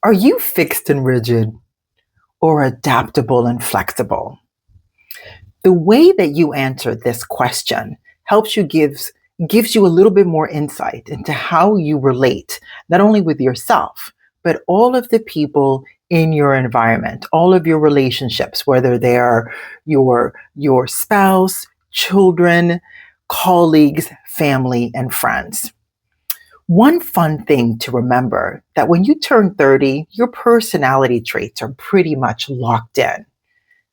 Are you fixed and rigid or adaptable and flexible? The way that you answer this question helps you gives you a little bit more insight into how you relate, not only with yourself, but all of the people in your environment, all of your relationships, whether they are your spouse, children, colleagues, family, and friends. One fun thing to remember that when you turn 30, your personality traits are pretty much locked in.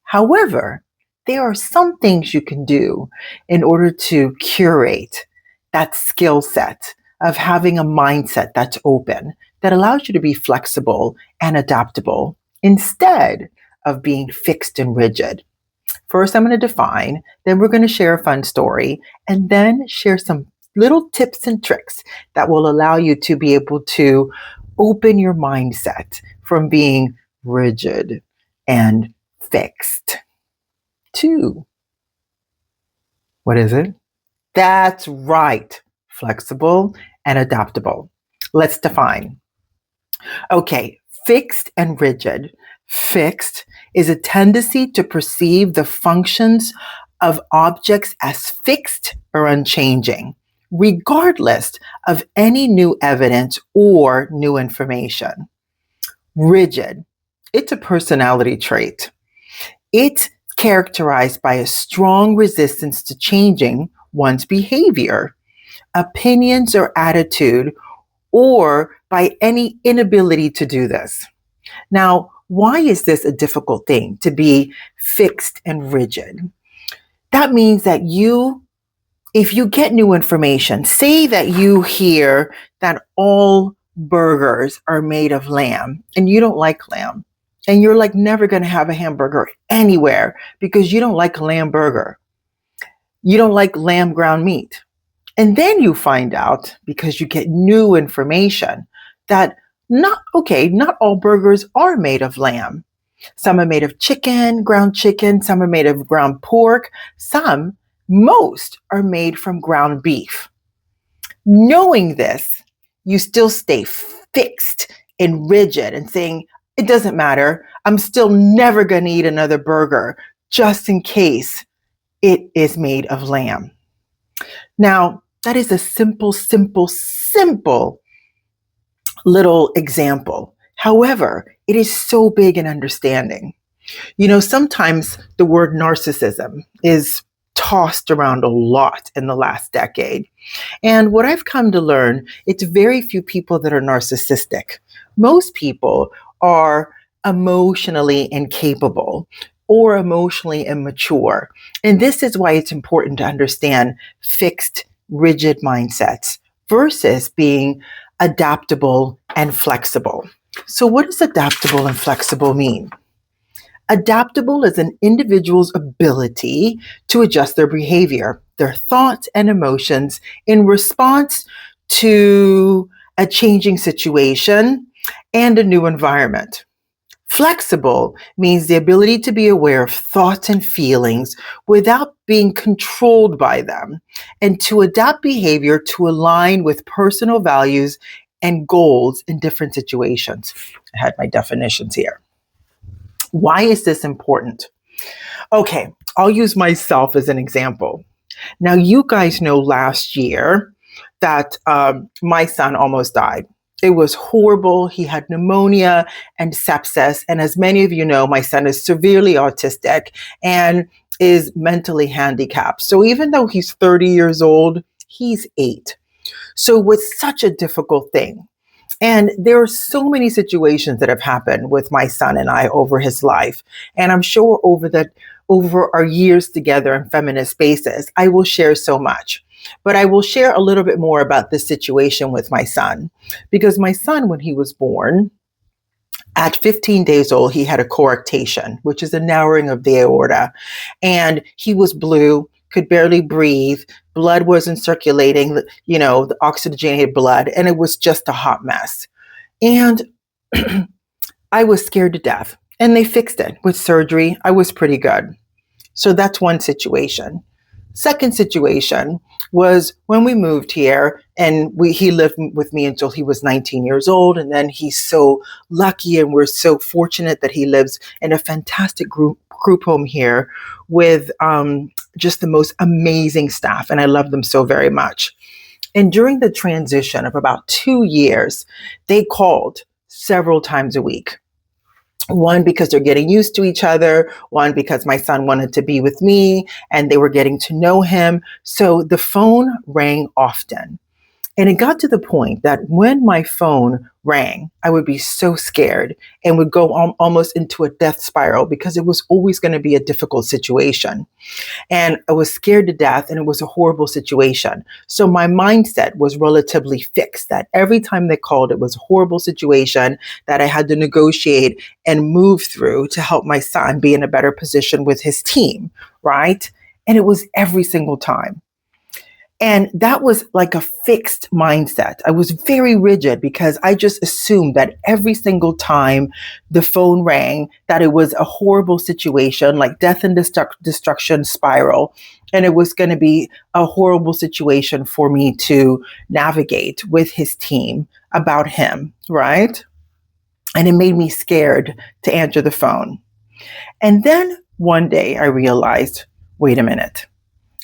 However, there are some things you can do in order to curate that skill set of having a mindset that's open, that allows you to be flexible and adaptable instead of being fixed and rigid. First, I'm going to define, then we're going to share a fun story, and then share some little tips and tricks that will allow you to be able to open your mindset from being rigid and fixed to, what is it? That's right, flexible and adaptable. Let's define. Okay, fixed and rigid. Fixed is a tendency to perceive the functions of objects as fixed or unchanging, regardless of any new evidence or new information. Rigid, it's a personality trait. It's characterized by a strong resistance to changing one's behavior, opinions, or attitude, or by any inability to do this. Now, why is this a difficult thing to be fixed and rigid? That means that if you get new information, say that you hear that all burgers are made of lamb and you don't like lamb, and you're like never going to have a hamburger anywhere because you don't like a lamb burger. You don't like lamb ground meat. And then you find out, because you get new information, that not all burgers are made of lamb. Some are made of chicken, ground chicken, some are made of ground pork, most are made from ground beef. Knowing this, you still stay fixed and rigid and saying, it doesn't matter, I'm still never going to eat another burger just in case it is made of lamb. Now, that is a simple little example. However, it is so big in understanding. Sometimes the word narcissism is tossed around a lot in the last decade. And what I've come to learn, it's very few people that are narcissistic. Most people are emotionally incapable or emotionally immature. And this is why it's important to understand fixed, rigid mindsets versus being adaptable and flexible. So what does adaptable and flexible mean? Adaptable is an individual's ability to adjust their behavior, their thoughts and emotions in response to a changing situation and a new environment. Flexible means the ability to be aware of thoughts and feelings without being controlled by them, and to adapt behavior to align with personal values and goals in different situations. I had my definitions here. Why is this important? Okay, I'll use myself as an example. Now, you guys know last year that my son almost died. It was horrible. He had pneumonia and sepsis. And as many of you know, my son is severely autistic and is mentally handicapped. So even though he's 30 years old, he's 8. So it was such a difficult thing. And there are so many situations that have happened with my son and I over his life. And I'm sure over our years together in feminist spaces, I will share so much. But I will share a little bit more about this situation with my son, because my son, when he was born, at 15 days old, he had a coarctation, which is a narrowing of the aorta. And he was blue, could barely breathe. Blood wasn't circulating, the oxygenated blood, and it was just a hot mess. And I was scared to death. And they fixed it with surgery. I was pretty good. So that's one situation. Second situation was when we moved here, and he lived with me until he was 19 years old. And then he's so lucky, and we're so fortunate that he lives in a fantastic group home here with just the most amazing staff. And I love them so very much. And during the transition of about 2 years, they called several times a week. One, because they're getting used to each other. One, because my son wanted to be with me and they were getting to know him. So the phone rang often. And it got to the point that when my phone rang, I would be so scared and would go almost into a death spiral because it was always going to be a difficult situation. And I was scared to death, and it was a horrible situation. So my mindset was relatively fixed that every time they called, it was a horrible situation that I had to negotiate and move through to help my son be in a better position with his team, right? And it was every single time. And that was like a fixed mindset. I was very rigid because I just assumed that every single time the phone rang, that it was a horrible situation, like death and destruction spiral. And it was going to be a horrible situation for me to navigate with his team about him, right? And it made me scared to answer the phone. And then one day I realized, wait a minute,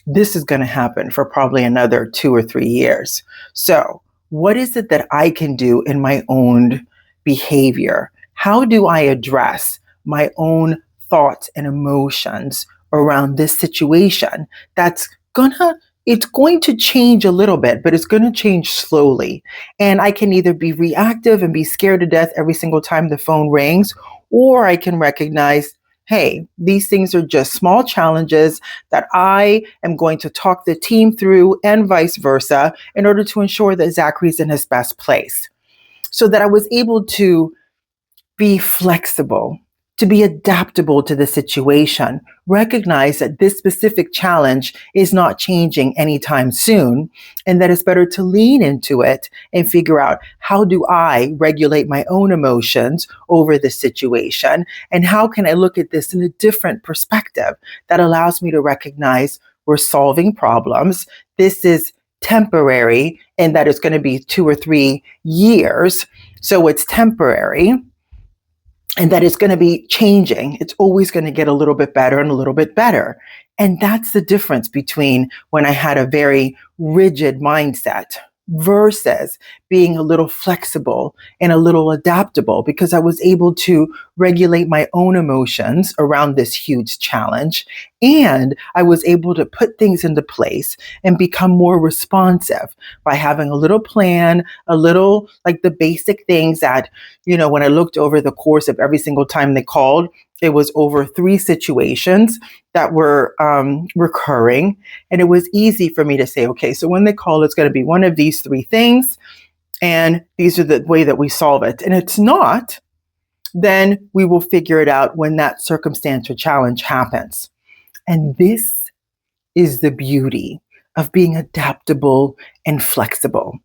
this is going to happen for probably another 2 or 3 years. So, what is it that I can do in my own behavior? How do I address my own thoughts and emotions around this situation it's going to change a little bit, but it's going to change slowly. And I can either be reactive and be scared to death every single time the phone rings, or I can recognize, hey, these things are just small challenges that I am going to talk the team through and vice versa in order to ensure that Zachary's in his best place. So that I was able to be flexible, to be adaptable to the situation, recognize that this specific challenge is not changing anytime soon, and that it's better to lean into it and figure out, how do I regulate my own emotions over the situation? And how can I look at this in a different perspective that allows me to recognize we're solving problems. This is temporary, and that it's going to be 2 or 3 years. So it's temporary, and that it's going to be changing. It's always going to get a little bit better and a little bit better. And that's the difference between when I had a very rigid mindset versus being a little flexible and a little adaptable, because I was able to regulate my own emotions around this huge challenge. And I was able to put things into place and become more responsive by having a little plan, a little, like the basic things that, when I looked over the course of every single time they called, it was over 3 situations that were recurring. And it was easy for me to say, okay, so when they call, it's going to be one of these 3 things. And these are the way that we solve it. And it's not, then we will figure it out when that circumstance or challenge happens. And this is the beauty of being adaptable and flexible.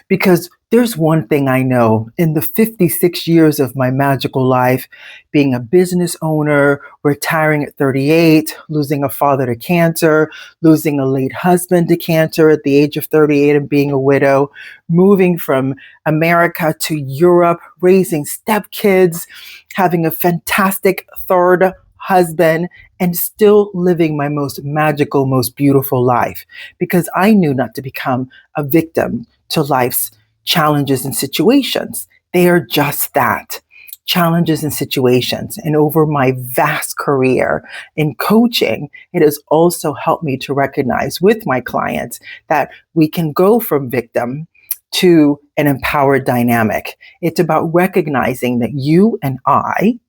Because there's one thing I know in the 56 years of my magical life, being a business owner, retiring at 38, losing a father to cancer, losing a late husband to cancer at the age of 38 and being a widow, moving from America to Europe, raising stepkids, having a fantastic third husband, and still living my most magical, most beautiful life, because I knew not to become a victim to life's challenges and situations. They are just that, challenges and situations. And over my vast career in coaching, it has also helped me to recognize with my clients that we can go from victim to an empowered dynamic. It's about recognizing that you and I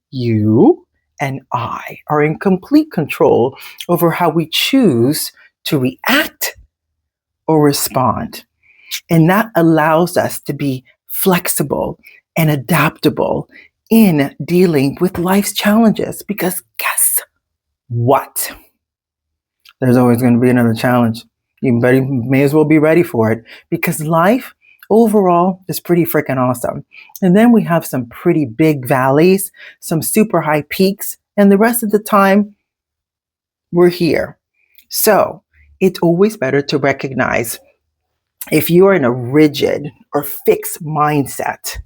are in complete control over how we choose to react or respond. And that allows us to be flexible and adaptable in dealing with life's challenges. Because guess what? There's always going to be another challenge. You may as well be ready for it, because life overall is pretty freaking awesome. And then we have some pretty big valleys, some super high peaks, and the rest of the time, we're here. So It's always better to recognize if you are in a rigid or fixed mindset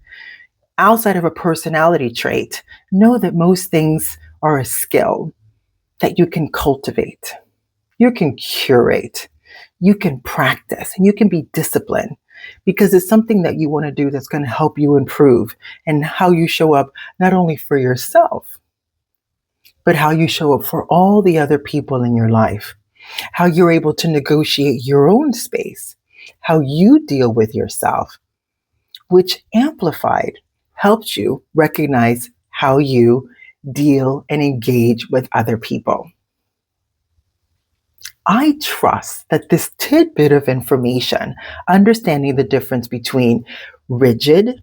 outside of a personality trait, know that most things are a skill that you can cultivate, you can curate, you can practice, and you can be disciplined because it's something that you want to do that's going to help you improve and how you show up not only for yourself, but how you show up for all the other people in your life, how you're able to negotiate your own space, how you deal with yourself, which amplified helps you recognize how you deal and engage with other people. I trust that this tidbit of information, understanding the difference between rigid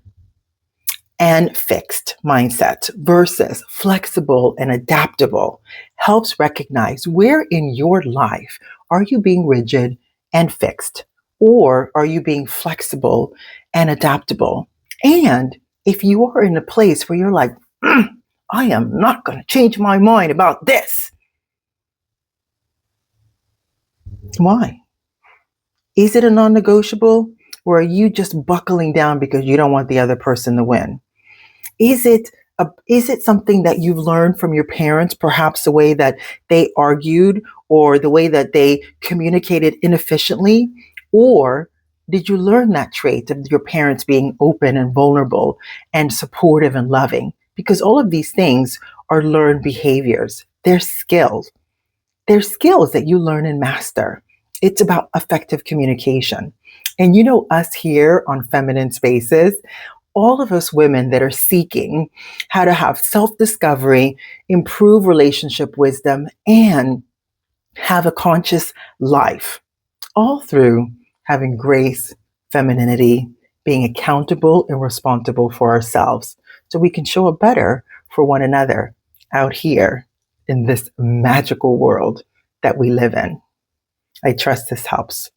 and fixed mindset versus flexible and adaptable, helps recognize where in your life are you being rigid and fixed, or are you being flexible and adaptable? And if you are in a place where you're like, I am not going to change my mind about this. Why? Is it a non negotiable? Or are you just buckling down because you don't want the other person to win? Is it something that you've learned from your parents, perhaps the way that they argued or the way that they communicated inefficiently? Or did you learn that trait of your parents being open and vulnerable and supportive and loving? Because all of these things are learned behaviors. They're skills. They're skills that you learn and master. It's about effective communication. And you know, us here on Feminine Spaces, all of us women that are seeking how to have self discovery, improve relationship wisdom, and have a conscious life, all through having grace, femininity, being accountable and responsible for ourselves so we can show up better for one another out here in this magical world that we live in. I trust this helps.